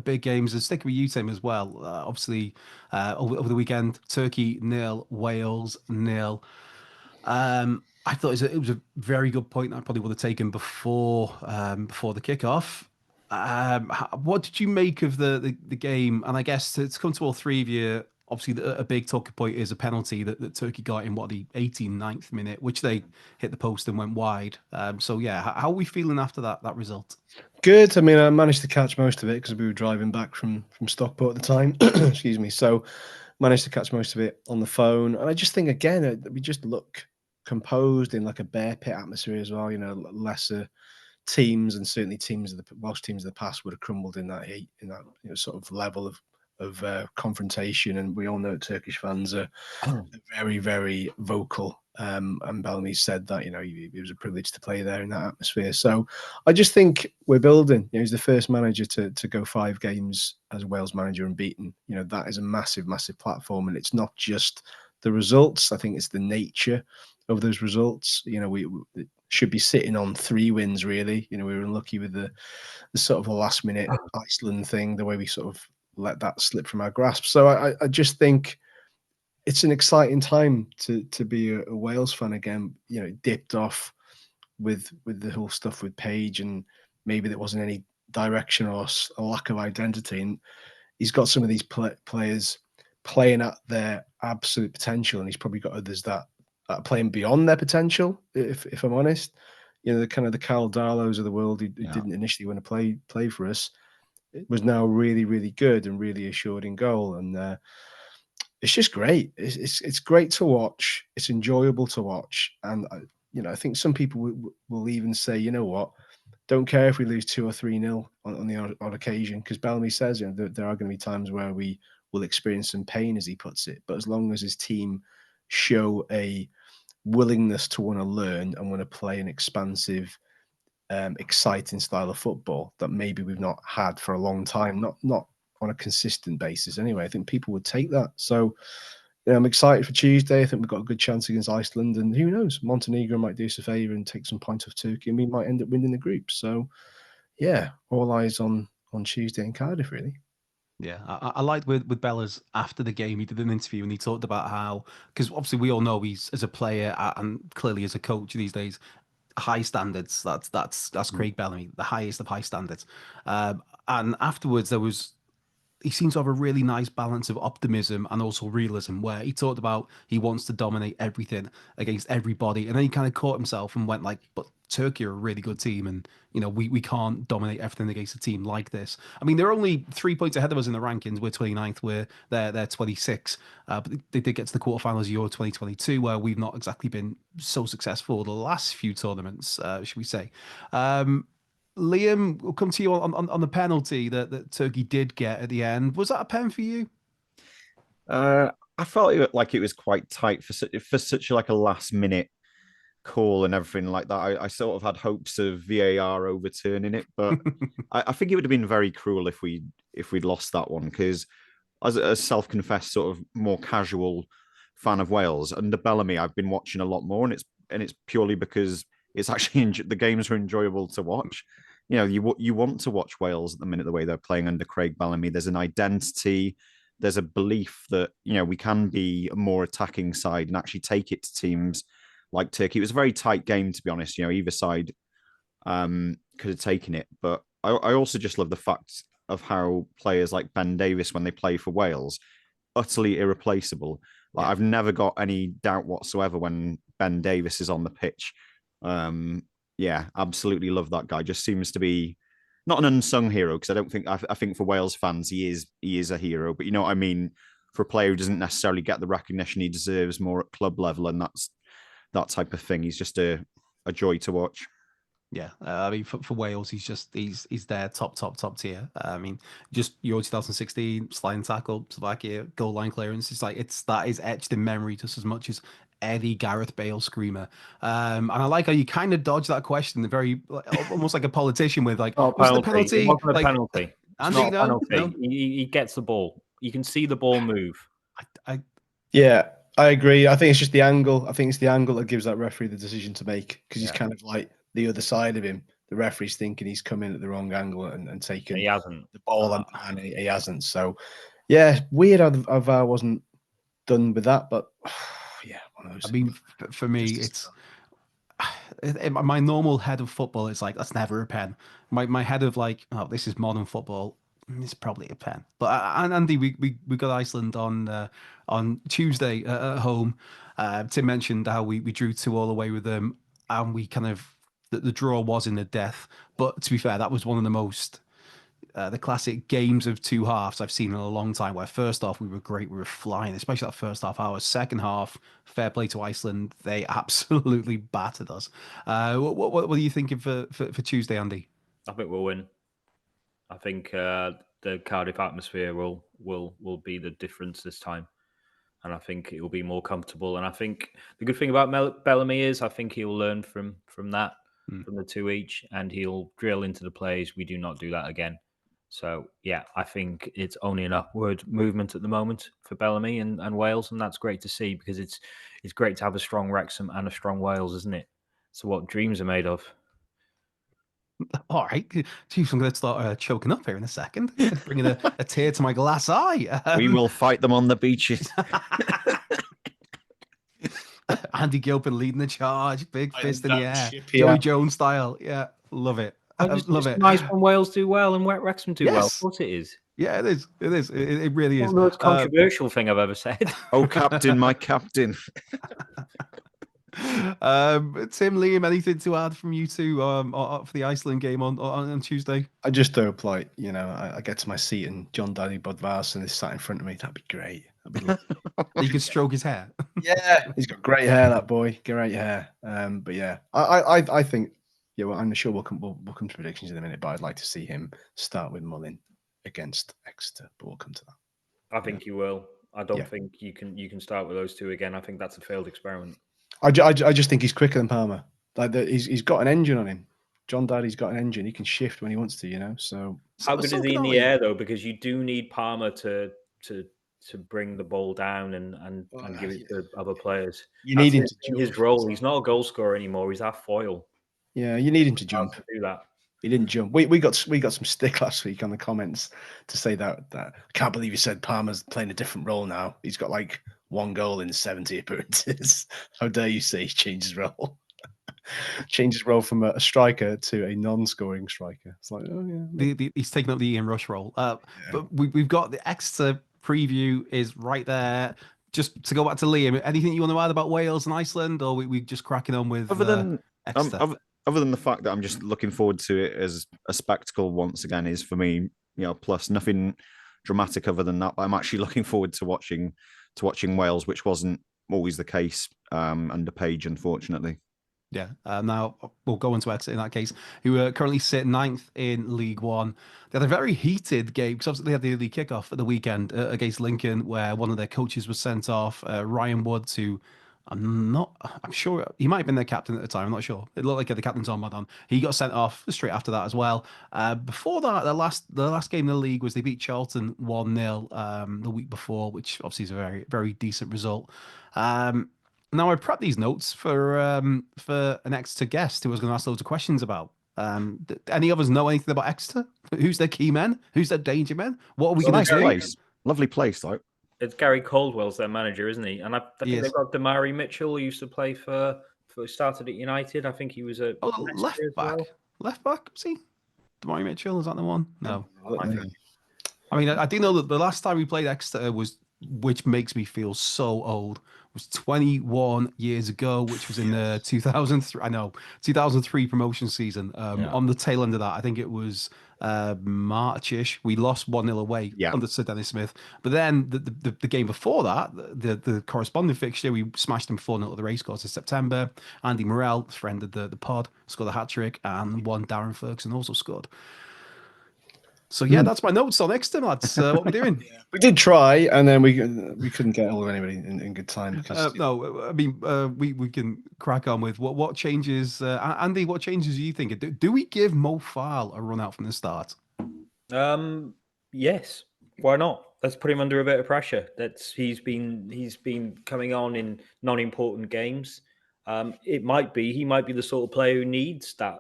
big games, and sticking with you, Tim, as well. Obviously, over the weekend, Turkey 0, Wales 0. I thought it was a very good point that I probably would have taken before the kickoff. What did you make of the game? And I guess to come to all three of you, obviously a big talking point is a penalty that Turkey got in the 89th minute, which they hit the post and went wide. So yeah, how are we feeling after that result? Good. I mean, I managed to catch most of it because we were driving back from Stockport at the time. Excuse me. So managed to catch most of it on the phone. And I just think, again, we just look composed in like a bear pit atmosphere as well. Lesser teams, and certainly Welsh teams of the past would have crumbled in that heat, in that sort of level of confrontation, and we all know Turkish fans are very, very vocal. And Bellamy said that it was a privilege to play there in that atmosphere. So I just think we're building. He's the first manager to go 5 games as Wales manager unbeaten. That is a massive, massive platform, and it's not just the results. I think it's the nature of those results. We should be sitting on 3 wins really. We were unlucky with the sort of a last minute Iceland thing, the way we sort of let that slip from our grasp. So I just think it's an exciting time to be a Wales fan again. It dipped off with the whole stuff with Page, and maybe there wasn't any direction or a lack of identity. And he's got some of these players playing at their absolute potential, and he's probably got others that are playing beyond their potential. If I'm honest, the kind of the Cal Darlows of the world who didn't initially want to play for us, it was now really, really good and really assured in goal. And it's just great. It's great to watch. It's enjoyable to watch. And I think some people will even say, you know what, don't care if we lose 2 or 3-0 on the odd occasion, because Bellamy says there are going to be times where we will experience some pain, as he puts it. But as long as his team show a willingness to want to learn and want to play an expansive, exciting style of football that maybe we've not had for a long time, not on a consistent basis anyway, I think people would take that. So I'm excited for Tuesday. I think we've got a good chance against Iceland, and who knows, Montenegro might do us a favour and take some points off Turkey, and we might end up winning the group. So yeah, all eyes on Tuesday in Cardiff, really. Yeah, I liked with Bellas after the game. He did an interview and he talked about how, because obviously we all know he's, as a player and clearly as a coach these days, high standards. That's Craig Bellamy, the highest of high standards. And afterwards he seems to have a really nice balance of optimism and also realism, where he talked about he wants to dominate everything against everybody, and then he kind of caught himself and went like, but Turkey are a really good team, and we can't dominate everything against a team like this. I mean, they're only 3 points ahead of us in the rankings. We're 29th, they're 26, but they did get to the quarterfinals of Euro 2022, where we've not exactly been so successful the last few tournaments, should we say. Liam, we'll come to you on the penalty that Turkey did get at the end. Was that a pen for you? I felt like it was quite tight for such like a last minute call and everything like that. I sort of had hopes of VAR overturning it, but I think it would have been very cruel if we'd lost that one, because as a self-confessed sort of more casual fan of Wales, under Bellamy, I've been watching a lot more, and it's purely because it's actually the games are enjoyable to watch. You want to watch Wales at the minute, the way they're playing under Craig Bellamy. There's an identity, there's a belief that we can be a more attacking side and actually take it to teams like Turkey. It was a very tight game, to be honest. Either side could have taken it, but I also just love the fact of how players like Ben Davies, when they play for Wales, utterly irreplaceable. I've never got any doubt whatsoever when Ben Davies is on the pitch. Yeah, absolutely love that guy. Just seems to be not an unsung hero, because I think for Wales fans he is a hero, but you know what I mean, for a player who doesn't necessarily get the recognition he deserves more at club level, and that's that type of thing. He's just a joy to watch. Yeah, I mean, for Wales, he's their top tier. I mean, just Euro 2016 sliding tackle, Slovakia goal line clearance. That is etched in memory just as much as any Gareth Bale screamer. And I like how you kind of dodge that question, very almost like a politician with like, was the penalty? It wasn't a like, penalty. It's Andy, not a penalty. No? He gets the ball. You can see the ball move. Yeah, I agree. I think it's just the angle. I think it's the angle that gives that referee the decision to make, because he's kind of like the other side of him. The referee's thinking he's come in at the wrong angle and taken he hasn't the ball, and he hasn't. So, yeah, weird how VAR wasn't done with that, but yeah, one of those. I mean, for me, it's my normal head of football is like, that's never a pen. My head of like, oh, this is modern football, it's probably a pen. But and Andy, we got Iceland on Tuesday at home. Tim mentioned how we drew 2-2 away with them, and we kind of the draw was in the death. But to be fair, that was one of the most the classic games of two halves I've seen in a long time, where first half we were great, we were flying, especially that first half hour. Second half, fair play to Iceland, they absolutely battered us. What are you thinking for Tuesday, Andy? I think we'll win. I think the Cardiff atmosphere will be the difference this time. And I think it will be more comfortable. And I think the good thing about Bellamy is I think he'll learn from that, from the two each, and he'll drill into the plays. We do not do that again. So, yeah, I think it's only an upward movement at the moment for Bellamy and Wales, and that's great to see because it's great to have a strong Wrexham and a strong Wales, isn't it? So what dreams are made of. All right. Jeez, I'm going to start choking up here in a second. Bringing a tear to my glass eye. We will fight them on the beaches. Andy Gilpin leading the charge, big fist in the air, ship, Joey yeah. Jones style. Yeah, love it. Love it. Nice when Wales do well and Wrexham do well. Of Yes. course it is. Yeah, it is. It is. It really is. Not the most controversial thing I've ever said. Oh, captain, my captain. Tim, Liam, anything to add from you two for the Iceland game on Tuesday? I just hope, like, you know, I get to my seat and John Daddy Bodvarsson is sat in front of me. That'd be great. That'd be lovely. You could stroke his hair. Yeah, he's got great hair, that boy. Great hair. But yeah, I think, yeah, well, I'm sure we'll come to predictions in a minute, but I'd like to see him start with Mullin against Exeter, but we'll come to that. I think you will. I don't think you can start with those two again. I think that's a failed experiment. I just think he's quicker than Palmer. Like he's got an engine on him. John Daddy's got an engine. He can shift when he wants to, you know. So how good is he in the air though? Because you do need Palmer to bring the ball down and give it to other players. You need him to jump. His role. He's not a goal scorer anymore. He's our foil. Yeah, you need him to jump. To do that. He didn't jump. We got some stick last week on the comments to say that I can't believe you said Palmer's playing a different role now. He's got like 1 goal in 70 appearances. How dare you say he changed his role? Changed his role from a striker to a non-scoring striker. It's like, oh yeah. He's taking up the Ian Rush role. But we've got the Exeter preview is right there. Just to go back to Liam, anything you want to add about Wales and Iceland, or we just cracking on with Exeter? Other than the fact that I'm just looking forward to it as a spectacle once again is for me, you know, plus nothing dramatic other than that. But I'm actually looking forward to watching Wales, which wasn't always the case under Page, unfortunately. Yeah. Now we'll go into Exeter in that case, who currently sit 9th in League One. They had a very heated game because obviously they had the early kickoff at the weekend against Lincoln, where one of their coaches was sent off, Ryan Woods, who I'm sure he might have been their captain at the time. I'm not sure. It looked like the captain's on Madon. He got sent off straight after that as well. Before that, the last game in the league was they beat Charlton 1-0 the week before, which obviously is a very, very decent result. Now I prepped these notes for an Exeter guest who was going to ask loads of questions about. Any of us know anything about Exeter? Who's their key men? Who's their danger men? What are we going to do? Place. Lovely place, though. It's Gary Caldwell's their manager, isn't he? And I think they've got Damari Mitchell, who used to play started at United. I think he was a left back. Well. Left back, see? Damari Mitchell, is that the one? No. I mean, I do know that the last time we played Exeter was, which makes me feel so old, was 21 years ago, which was in the 2003 promotion season. On the tail end of that, I think it was March-ish. We lost 1-0 away under Sir Dennis Smith. But then the game before that, the corresponding fixture, we smashed them 4-0 at the racecourse in September. Andy Morrell, friend of the pod, scored a hat-trick, and one Darren Ferguson also scored. So yeah, that's my notes on Exeter, lads. What we're doing. We did try, and then we couldn't get hold of anybody in good time. Because, no, I mean we can crack on with what changes. Andy, what changes are you thinking? Do we give Mo Farl a run out from the start? Yes. Why not? Let's put him under a bit of pressure. He's been coming on in non-important games. He might be the sort of player who needs that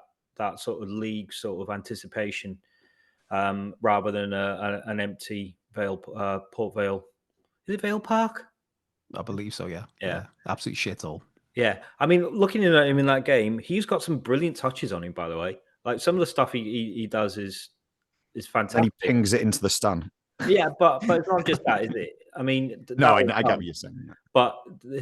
sort of league sort of anticipation. Rather than an empty Port Vale. Is it Vale Park? I believe so, yeah. Absolute shithole. Yeah. I mean, looking at him in that game, he's got some brilliant touches on him, by the way. Like some of the stuff he does is fantastic. And he pings it into the stand. Yeah, but it's not just that, is it? I mean, no, I get what you're saying. But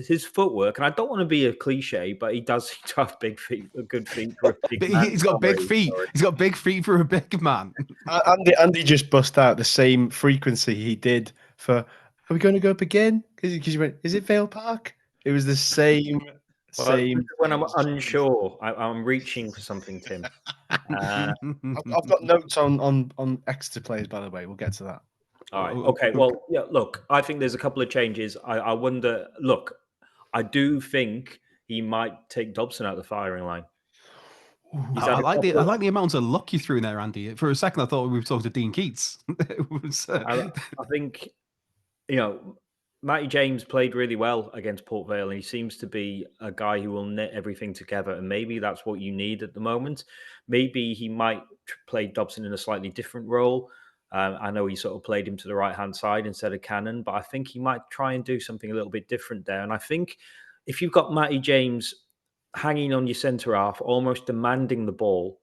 his footwork, and I don't want to be a cliche, but he does have big feet, good feet for a big man. He's got big feet. He's got big feet for a big man. Andy just bust out the same frequency he did for. Are we going to go up again? Because you went, is it Vale Park? It was the same. When I'm unsure, I'm reaching for something, Tim. I've got notes on Exeter players, by the way. We'll get to that. All right. Okay. Well, yeah. Look, I think there's a couple of changes. I wonder. Look, I do think he might take Dobson out of the firing line. I like the amount of luck you threw in there, Andy. For a second, I thought we were talking to Dean Keats. I think, Matty James played really well against Port Vale, and he seems to be a guy who will knit everything together. And maybe that's what you need at the moment. Maybe he might play Dobson in a slightly different role. I know he sort of played him to the right-hand side instead of Cannon, but I think he might try and do something a little bit different there. And I think if you've got Matty James hanging on your centre half, almost demanding the ball,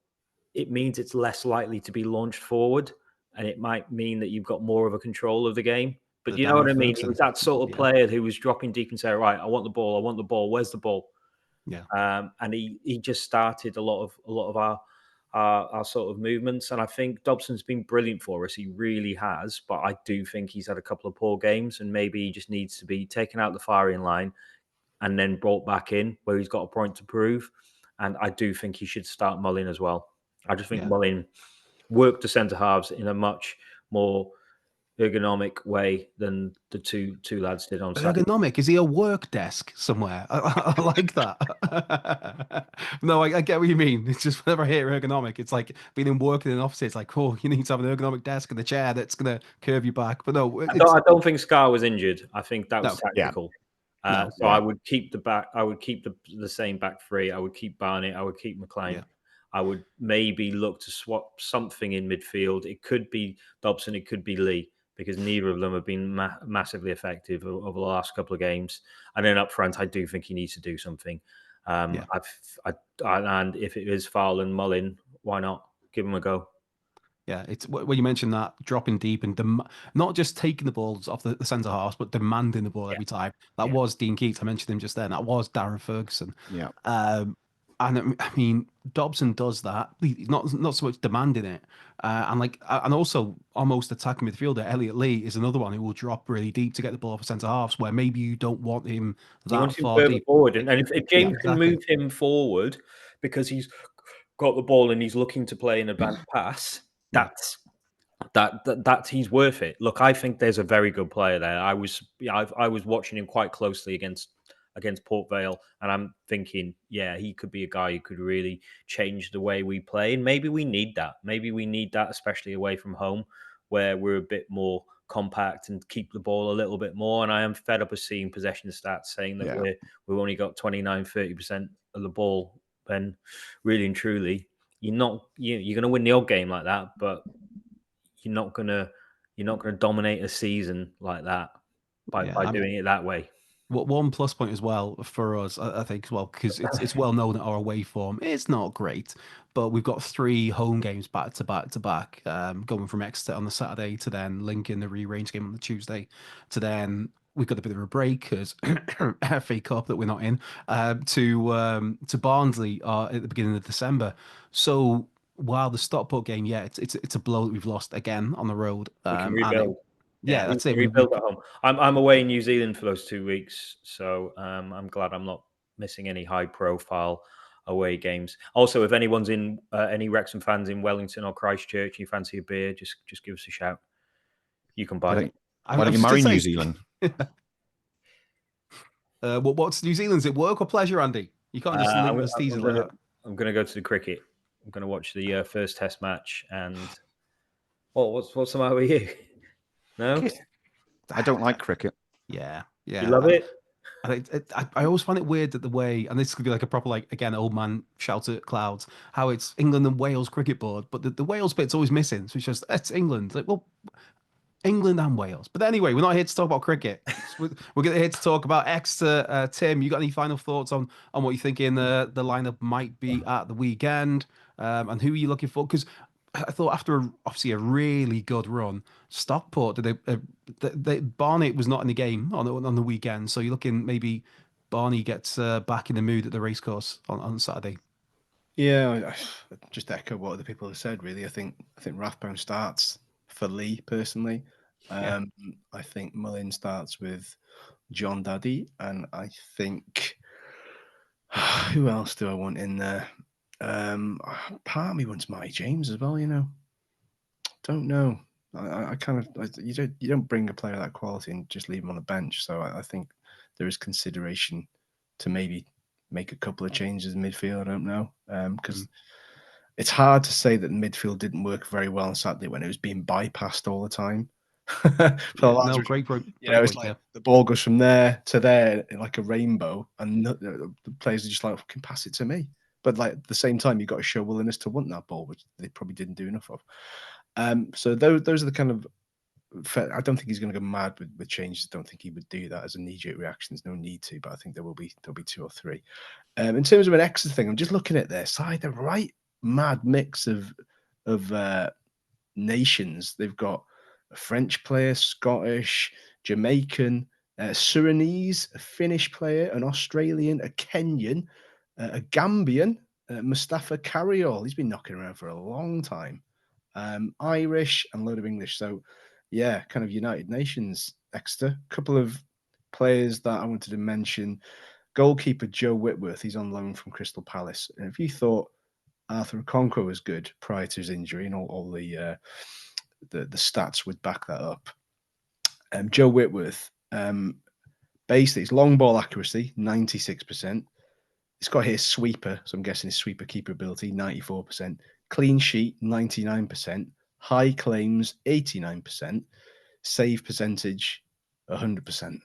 it means it's less likely to be launched forward, and it might mean that you've got more of a control of the game. But you know what I mean? He was that sort of player who was dropping deep and saying, right, I want the ball. Where's the ball? Yeah. And he just started a lot of our sort of movements. And I think Dobson's been brilliant for us. He really has. But I do think he's had a couple of poor games, and maybe he just needs to be taken out the firing line and then brought back in where he's got a point to prove. And I do think he should start Mullin as well. I just think Mullin worked the centre halves in a much more ergonomic way than the two lads did on Saturday. Ergonomic? Is he a work desk somewhere? I like that. No, I get what you mean. It's just whenever I hear ergonomic, it's like being in work in an office. It's like, oh, you need to have an ergonomic desk and a chair that's going to curve you back. But no, I don't think Scar was injured. I think that was tactical. I would keep the back. I would keep the same back three. I would keep Barnett. I would keep McLean. Yeah. I would maybe look to swap something in midfield. It could be Dobson. It could be Lee, because neither of them have been massively effective over the last couple of games. And then up front, I do think he needs to do something. And if it is Fowler and Mullin, why not give him a go? Yeah, it's when you mentioned that dropping deep and not just taking the balls off the centre half, but demanding the ball every time. That was Dean Keats. I mentioned him just then. That was Darren Ferguson. Yeah. And I mean, Dobson does that. He's not so much demanding it, and also almost attacking midfielder. Elliot Lee is another one who will drop really deep to get the ball for centre halves, where maybe you don't want him that far deep forward. And if James can move him forward because he's got the ball and he's looking to play an advanced pass, that he's worth it. Look, I think there's a very good player there. I was watching him quite closely against Port Vale, and I'm thinking, he could be a guy who could really change the way we play. And maybe we need that. Maybe we need that, especially away from home, where we're a bit more compact and keep the ball a little bit more. And I am fed up of seeing possession stats saying that we've only got 29-30% of the ball. Then, really and truly, you're going to win the odd game like that, but you're not going to dominate a season like that by doing it that way. One plus point as well for us, I think, as well, because it's well known that our away form is not great, but we've got 3 home games back to back, going from Exeter on the Saturday to then Lincoln, the rearranged game on the Tuesday, to then we've got a bit of a break because FA Cup that we're not in, to Barnsley at the beginning of December. So while the Stockport game, it's a blow that we've lost again on the road. We can rebuild. That's it. Rebuild at home. I'm away in New Zealand for those 2 weeks, so I'm glad I'm not missing any high-profile away games. Also, if anyone's in any Wrexham fans in Wellington or Christchurch, and you fancy a beer, just give us a shout. You can buy it. Why don't you marry New Zealand? What's New Zealand? Is it work or pleasure, Andy? You can't just leave us teasers like that. I'm going to go to the cricket. I'm going to watch the first Test match. And what's the matter with you? No, I don't like cricket. Yeah. You love it? I always find it weird that the way, and this could be like a proper, like, again, old man shout at clouds, how it's England and Wales cricket board, but the Wales bit's always missing. So it's just, it's England. Like, well, England and Wales. But anyway, we're not here to talk about cricket. We're here to talk about Exeter. Tim, you got any final thoughts on what you're thinking the lineup might be at the weekend, and who are you looking for? Because I thought after obviously a really good run, Stockport, Barnett was not in the game on the weekend, so you're looking maybe Barney gets back in the mood at the racecourse on Saturday. Yeah, I just echo what other people have said. Really, I think Rathbone starts for Lee personally. I think Mullin starts with John Daddy, and I think who else do I want in there? Part of me wants Matty James as well. Don't know. I kind of you don't bring a player of that quality and just leave him on the bench. So I think there is consideration to maybe make a couple of changes in midfield. I don't know because it's hard to say that midfield didn't work very well on Saturday when it was being bypassed all the time. No, great point. It's like the ball goes from there to there like a rainbow, and the players are just like, "Fucking pass it to me." But like at the same time, you've got to show willingness to want that ball, which they probably didn't do enough of. So those are the kind of. I don't think he's going to go mad with changes. I don't think he would do that as a knee-jerk reaction. There's no need to, but I think there'll be 2 or 3. In terms of an Exeter thing, I'm just looking at their side. The right mad mix of nations. They've got a French player, Scottish, Jamaican, Surinese, a Finnish player, an Australian, a Kenyan, a Gambian, Mustafa Carriol. He's been knocking around for a long time. Irish and a load of English. So, yeah, kind of United Nations, Exeter. A couple of players that I wanted to mention. Goalkeeper Joe Whitworth, he's on loan from Crystal Palace. And if you thought Arthur Okonkwo was good prior to his injury, and all the stats would back that up. Joe Whitworth, basically, his long ball accuracy, 96%. It's got here sweeper, so I'm guessing his sweeper keeper ability, 94%. Clean sheet, 99%. High claims, 89%. Save percentage, 100%.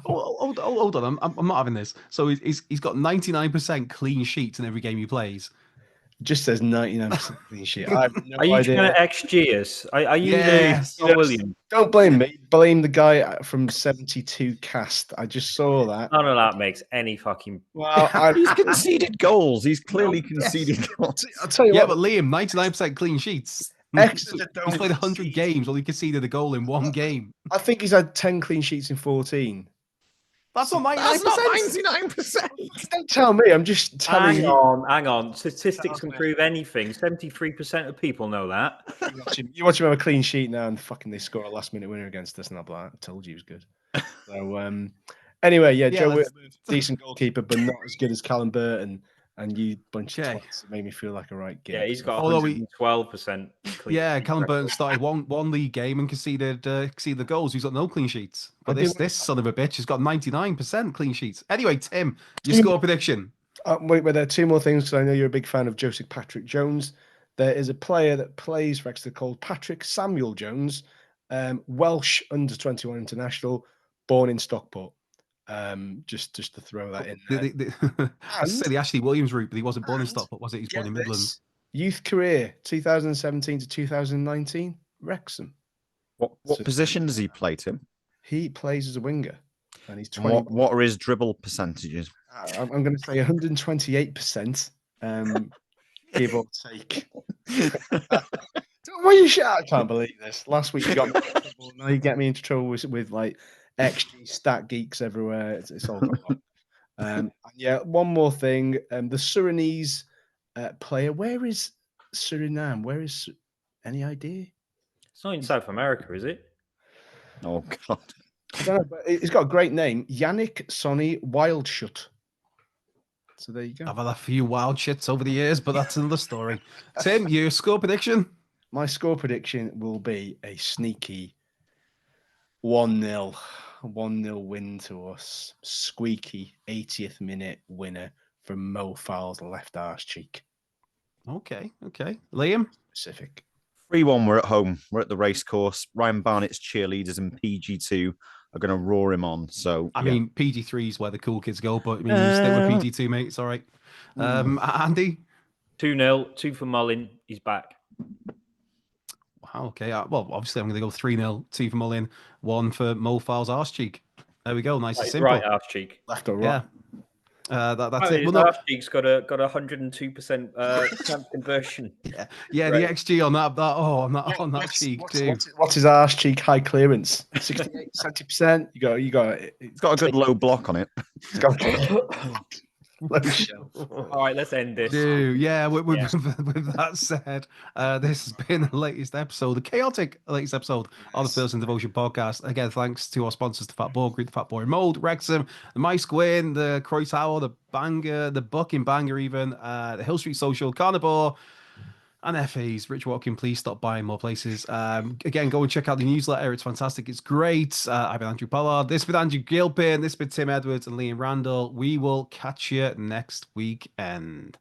Hold on, I'm not having this. So he's got 99% clean sheets in every game he plays. Just says 99% clean sheet. I have no Are you idea. trying to XG us? Are you Yes. the William? Don't blame me. Blame the guy from 72 cast. I just saw that. None of that makes any fucking. Well, He's conceded goals. He's clearly conceded goals. I'll tell you Yeah, what. but Liam, 99% clean sheets. Exeter He's played 100 games, or he conceded a goal in one game. I think he's had 10 clean sheets in 14. That's not 99%. That's not 99%. Don't tell me. I'm just telling you. Hang on. Statistics can prove anything. 73% of people know that. You watch him have a clean sheet now, and fucking they score a last-minute winner against us, and I'm like, I told you he was good. So, anyway, Joe Whitworth, decent goalkeeper, but not as good as Callum Burton. And you bunch of twats, it made me feel like a right game. Yeah, he's got 112%. Yeah, Callum Burton started one league game and conceded goals. He's got no clean sheets. But this son of a bitch has got 99% clean sheets. Anyway, Tim, your score prediction. Wait, there are 2 more things because I know you're a big fan of Joseph Patrick Jones. There is a player that plays for Exeter called Patrick Samuel Jones, Welsh under-21 international, born in Stockport. Just to throw that in there. I say the Ashley Williams route, but he wasn't born in Stockport, was it? He's born in Midlands. Youth career 2017 to 2019, Wrexham. What position does he play, Tim? He plays as a winger, and he's 20. What are his dribble percentages? I'm going to say 128%, give or take. Why you shout? I can't believe this. Last week you got me in trouble, now you get me into trouble with like XG stat geeks everywhere. It's all gone wrong. One more thing. The Surinese player. Where is Suriname? Where is any idea? It's not in South America, is it? Oh God. I don't know, but he's got a great name. Yannick Sonny Wildshut. So there you go. I've had a few wild shits over the years, but that's another story. Tim, your score prediction? My score prediction will be a sneaky 1-0. 1-0 win to us. Squeaky 80th minute winner from Mo Fowles' left arse cheek. Okay. Liam? Specific. 3-1, we're at home. We're at the racecourse. Ryan Barnett's cheerleaders and PG2 are going to roar him on. So I mean, PG3 is where the cool kids go, but I mean, you stick with PG2, mate. It's all right. Andy? 2-0, 2 for Mullin. He's back. Wow, okay. Well, obviously, I'm going to go 3-0, 2 for Mullin, 1 for Mo Fowles' arse cheek. There we go. Nice and simple. Right arse cheek. Left or right? Yeah. That's it. His arse cheek's got a 102% chance conversion. Yeah. Right. The XG on that cheek too. What's his arse cheek high clearance? 68, 70%. You got it. It's got a good low block on it. It's got All right, let's end this. Yeah, with Yeah. with that said, this has been the latest episode, the chaotic latest episode of the First in Devotion podcast. Again, thanks to our sponsors, the Fat Ball Group, the Fat Boy Mold, Wrexham, the Mice Gwyn, the Croy Tower, the Banger, the Bucking Banger, even the Hill Street Social, Carnivore, and FAs. Rich Watkin, please stop buying more places. Again, go and check out the newsletter. It's fantastic. It's great. I've been Andrew Pollard. This has been Andrew Gilpin. This has been Tim Edwards and Liam Randall. We will catch you next weekend.